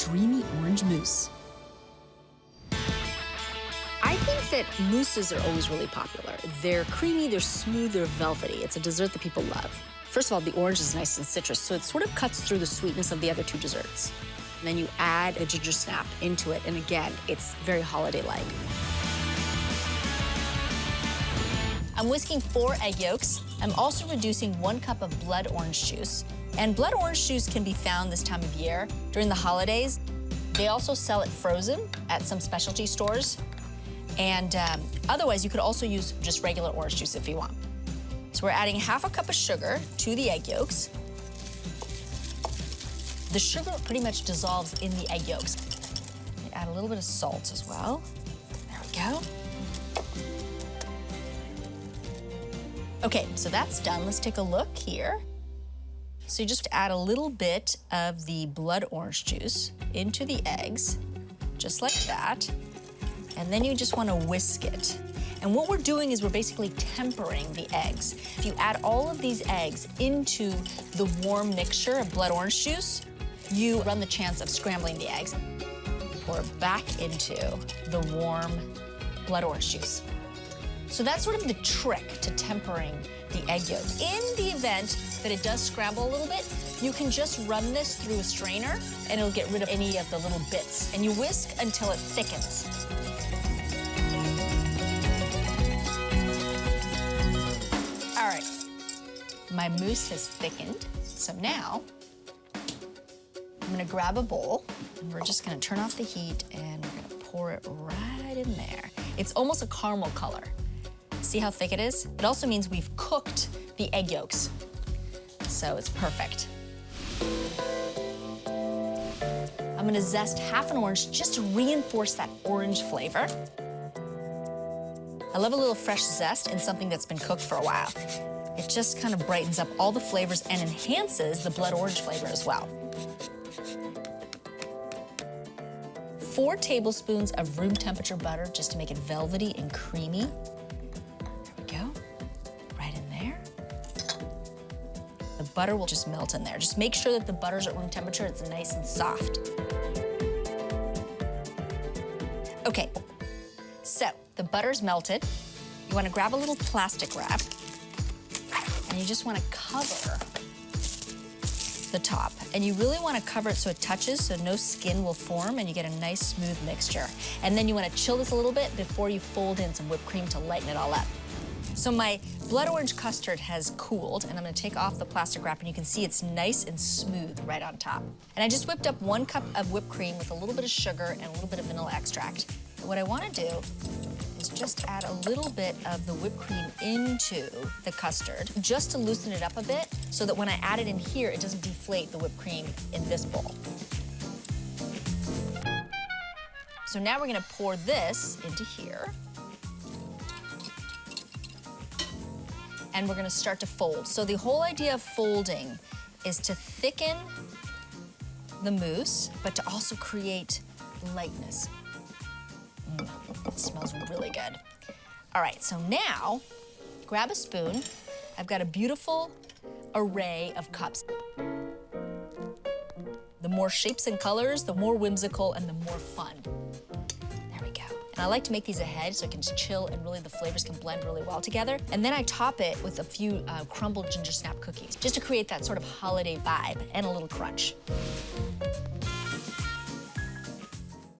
dreamy orange mousse. I think that mousses are always really popular. They're creamy, they're smooth, they're velvety. It's a dessert that people love. First of all, the orange is nice and citrus, so it sort of cuts through the sweetness of the other two desserts. And then you add a gingersnap into it, and again, it's very holiday-like. I'm whisking 4 egg yolks. I'm also reducing 1 cup of blood orange juice. And blood orange juice can be found this time of year during the holidays. They also sell it frozen at some specialty stores. And otherwise, you could also use just regular orange juice if you want. So we're adding ½ a cup of sugar to the egg yolks. The sugar pretty much dissolves in the egg yolks. Add a little bit of salt as well. There we go. Okay, so that's done. Let's take a look here. So you just add a little bit of the blood orange juice into the eggs, just like that. And then you just want to whisk it. And what we're doing is we're basically tempering the eggs. If you add all of these eggs into the warm mixture of blood orange juice, you run the chance of scrambling the eggs. Pour it back into the warm blood orange juice. So that's sort of the trick to tempering the egg yolk. In the event that it does scramble a little bit, you can just run this through a strainer and it'll get rid of any of the little bits. And you whisk until it thickens. All right, my mousse has thickened. So now, I'm gonna grab a bowl and we're just gonna turn off the heat and we're gonna pour it right in there. It's almost a caramel color. See how thick it is? It also means we've cooked the egg yolks. So it's perfect. I'm gonna zest ½ an orange just to reinforce that orange flavor. I love a little fresh zest in something that's been cooked for a while. It just kind of brightens up all the flavors and enhances the blood orange flavor as well. 4 tablespoons of room temperature butter just to make it velvety and creamy. The butter will just melt in there. Just make sure that the butter's at room temperature, it's nice and soft. Okay, so the butter's melted. You wanna grab a little plastic wrap and you just wanna cover the top. And you really wanna cover it so it touches, so no skin will form and you get a nice smooth mixture. And then you wanna chill this a little bit before you fold in some whipped cream to lighten it all up. So my blood orange custard has cooled, and I'm gonna take off the plastic wrap, and you can see it's nice and smooth right on top. And I just whipped up 1 cup of whipped cream with a little bit of sugar and a little bit of vanilla extract. And what I wanna do is just add a little bit of the whipped cream into the custard, just to loosen it up a bit, so that when I add it in here, it doesn't deflate the whipped cream in this bowl. So now we're gonna pour this into here. And we're gonna start to fold. So the whole idea of folding is to thicken the mousse, but to also create lightness. It smells really good. All right, so now, grab a spoon. I've got a beautiful array of cups. The more shapes and colors, the more whimsical and the more fun. There we go. And I like to make these ahead so it can just chill and really the flavors can blend really well together. And then I top it with a few crumbled gingersnap cookies, just to create that sort of holiday vibe and a little crunch.